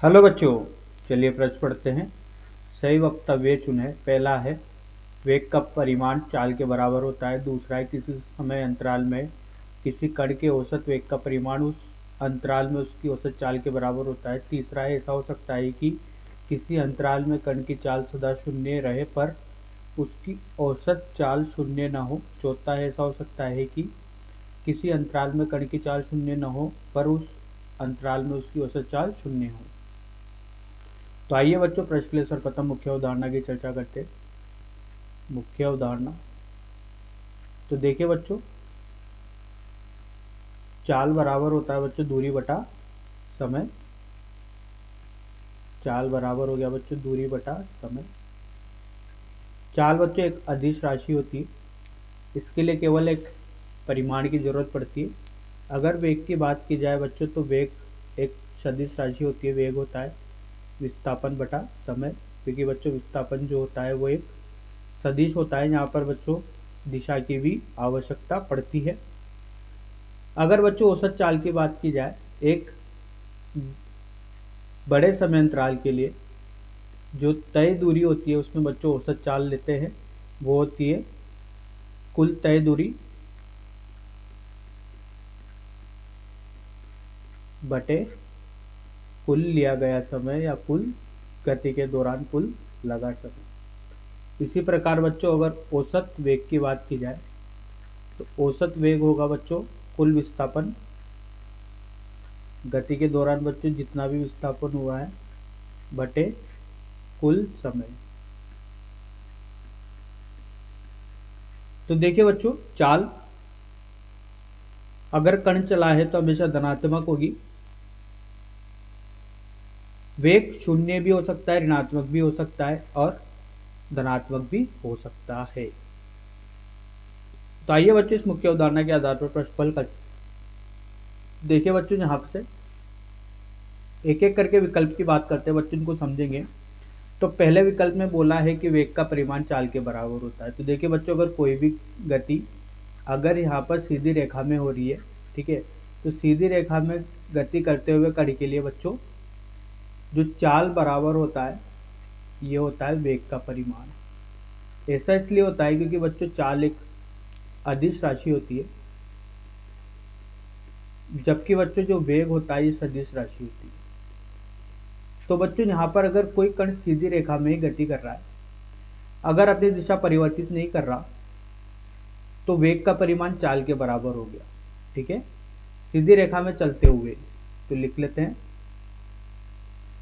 Hello बच्चों, चलिए प्रश्न पढ़ते हैं। सही वक्तव्य चुनें। पहला है वेग का परिमाण चाल के बराबर होता है। दूसरा है किसी समय अंतराल में किसी कण के औसत वेग का परिमाण उस अंतराल में उसकी औसत चाल के बराबर होता है। तीसरा है ऐसा हो सकता है कि किसी अंतराल में कण की चाल सदा शून्य रहे पर उसकी औसत चाल शून्य न हो। चौथा है ऐसा हो सकता है कि किसी अंतराल में कण की चाल शून्य न हो पर उस अंतराल में उसकी औसत चाल शून्य हो। तो आइए बच्चों प्रश्न के लिए सर्वप्रथम मुख्य अवधारणा की चर्चा करते हैं। मुख्य अवधारणा तो देखिए बच्चों, चाल बराबर होता है बच्चों दूरी बटा समय। चाल बराबर हो गया बच्चों दूरी बटा समय। चाल बच्चों एक अदिश राशि होती है। इसके लिए केवल एक परिमाण की जरूरत पड़ती है। अगर वेग की बात की जाए बच्चों तो वेग एक सदिश राशि होती है। वेग होता है विस्थापन बटा समय, क्योंकि बच्चों विस्थापन जो होता है वो एक सदिश होता है। यहाँ पर बच्चों दिशा की भी आवश्यकता पड़ती है। अगर बच्चों औसत चाल की बात की जाए, एक बड़े समय अंतराल के लिए जो तय दूरी होती है उसमें बच्चों औसत चाल लेते हैं। वो होती है कुल तय दूरी बटे कुल लिया गया समय या कुल गति के दौरान कुल लगा समय। इसी प्रकार बच्चों अगर औसत वेग की बात की जाए तो औसत वेग होगा बच्चों कुल विस्थापन, गति के दौरान बच्चों जितना भी विस्थापन हुआ है बटे कुल समय। तो देखिए बच्चों, चाल अगर कण चला है तो हमेशा धनात्मक होगी। वेग शून्य भी हो सकता है, ऋणात्मक भी हो सकता है और धनात्मक भी हो सकता है। तो आइए बच्चों इस मुख्य उदाहरण के आधार पर प्रश्न कर देखिए बच्चों, यहाँ से एक एक करके विकल्प की बात करते हैं बच्चों, इनको समझेंगे। तो पहले विकल्प में बोला है कि वेग का परिमाण चाल के बराबर होता है। तो देखिए बच्चों, अगर कोई भी गति अगर यहाँ पर सीधी रेखा में हो रही है, ठीक है, तो सीधी रेखा में गति करते हुए कण के लिए बच्चों जो चाल बराबर होता है ये होता है वेग का परिमाण। ऐसा इसलिए होता है क्योंकि बच्चों चाल एक अदिश राशि होती है, जबकि बच्चों जो वेग होता है ये सदिश राशि होती है। तो बच्चों यहाँ पर अगर कोई कण सीधी रेखा में ही गति कर रहा है, अगर अपनी दिशा परिवर्तित नहीं कर रहा, तो वेग का परिमाण चाल के बराबर हो गया। ठीक है, सीधी रेखा में चलते हुए तो लिख लेते हैं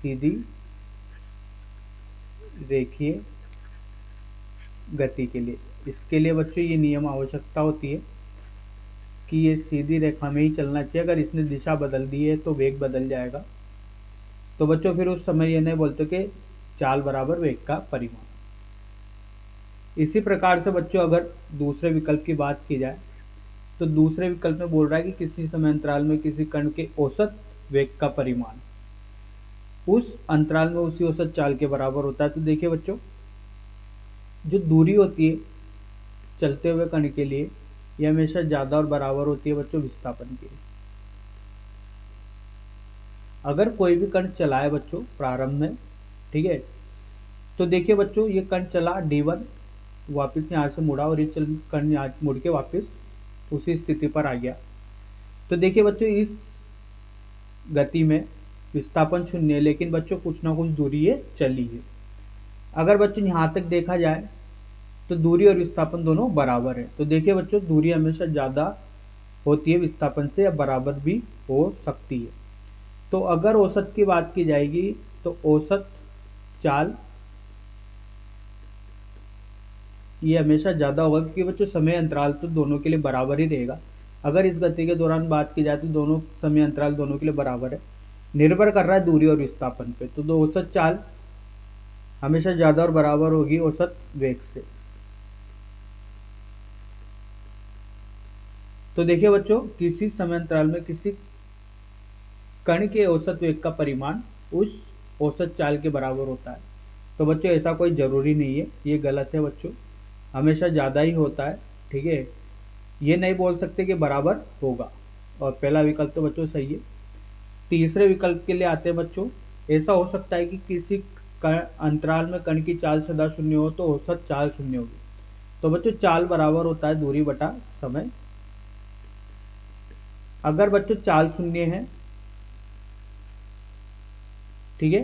सीधी रेखीय गति के लिए। इसके लिए बच्चों ये नियम आवश्यकता होती है कि ये सीधी रेखा में ही चलना चाहिए। अगर इसने दिशा बदल दी है तो वेग बदल जाएगा। तो बच्चों फिर उस समय ये नहीं बोलते कि चाल बराबर वेग का परिमाण। इसी प्रकार से बच्चों अगर दूसरे विकल्प की बात की जाए तो दूसरे विकल्प में बोल रहा है कि किसी समय अंतराल में किसी कण के औसत वेग का परिमाण उस अंतराल में उसी औसत चाल के बराबर होता है। तो देखिए बच्चों, जो दूरी होती है चलते हुए कण के लिए यह हमेशा ज्यादा और बराबर होती है बच्चों विस्थापन के। अगर कोई भी कण चला है बच्चों प्रारंभ में, ठीक है, तो देखिए बच्चों ये कण चला D1, वापस यहाँ से मुड़ा और ये कण यहाँ मुड़ के वापस उसी स्थिति पर आ गया। तो देखिए बच्चों इस गति में विस्थापन शून्य है, लेकिन बच्चों कुछ ना कुछ दूरी ये चली है। अगर बच्चों यहाँ तक देखा जाए तो दूरी और विस्थापन दोनों बराबर है। तो देखिए बच्चों दूरी हमेशा ज़्यादा होती है विस्थापन से या बराबर भी हो सकती है। तो अगर औसत की बात की जाएगी तो औसत चाल ये हमेशा ज़्यादा होगा, क्योंकि बच्चों समय अंतराल तो दोनों के लिए बराबर ही रहेगा। अगर इस गति के दौरान बात की जाए तो दोनों समय अंतराल दोनों के लिए बराबर है, निर्भर कर रहा है दूरी और विस्थापन पे। तो औसत चाल हमेशा ज़्यादा और बराबर होगी औसत वेग से। तो देखिए बच्चों, किसी समय अंतराल में किसी कण के औसत वेग का परिमाण उस औसत चाल के बराबर होता है। तो बच्चों ऐसा कोई ज़रूरी नहीं है, ये गलत है बच्चों, हमेशा ज़्यादा ही होता है। ठीक है, ये नहीं बोल सकते कि बराबर होगा, और पहला विकल्प तो बच्चों सही है। तीसरे विकल्प के लिए आते हैं बच्चों, ऐसा हो सकता है कि किसी अंतराल में कण की चाल सदा शून्य हो तो औसत चाल शून्य होगी। तो बच्चों चाल बराबर होता है दूरी बटा समय। अगर बच्चों चाल शून्य है, ठीक है,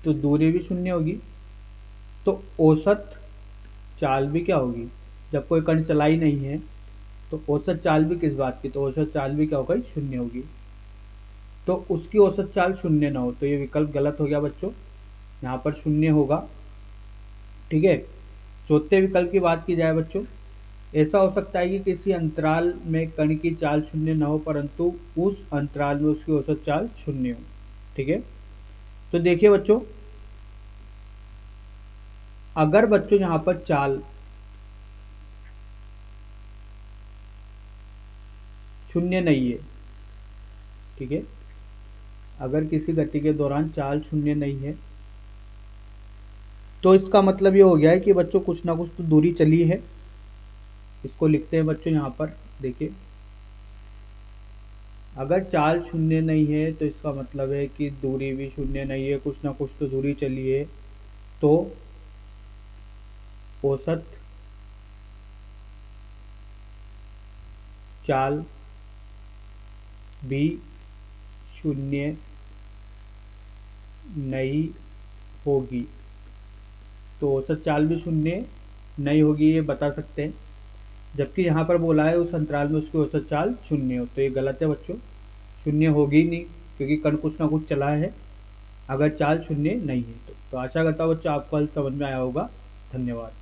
तो दूरी भी शून्य होगी, तो औसत चाल भी क्या होगी, जब कोई कण चला ही नहीं है तो औसत चाल भी किस बात की, तो औसत चाल भी क्या होगा, शून्य होगी। तो उसकी औसत चाल शून्य ना हो तो ये विकल्प गलत हो गया बच्चों, यहाँ पर शून्य होगा, ठीक है। चौथे विकल्प की बात की जाए बच्चों, ऐसा हो सकता है कि किसी अंतराल में कण की चाल शून्य न हो परंतु उस अंतराल में उसकी औसत चाल शून्य हो, ठीक है। तो देखिए बच्चों, अगर बच्चों यहाँ पर चाल शून्य नहीं है, ठीक है, अगर किसी गति के दौरान चाल शून्य नहीं है तो इसका मतलब ये हो गया है कि बच्चों कुछ ना कुछ तो दूरी चली है। इसको लिखते हैं बच्चों यहाँ पर, देखिए अगर चाल शून्य नहीं है तो इसका मतलब है कि दूरी भी शून्य नहीं है, कुछ ना कुछ तो दूरी चली है, तो औसत चाल भी शून्य नहीं होगी। तो औसत चाल भी शून्य नहीं होगी ये बता सकते हैं, जबकि यहाँ पर बोला है उस अंतराल में उसकी औसत चाल शून्य हो, तो ये गलत है बच्चों, शून्य होगी नहीं, क्योंकि कण कुछ ना कुछ चला है अगर चाल शून्य नहीं है तो आशा करता हूँ बच्चों आपको हल समझ में आया होगा। धन्यवाद।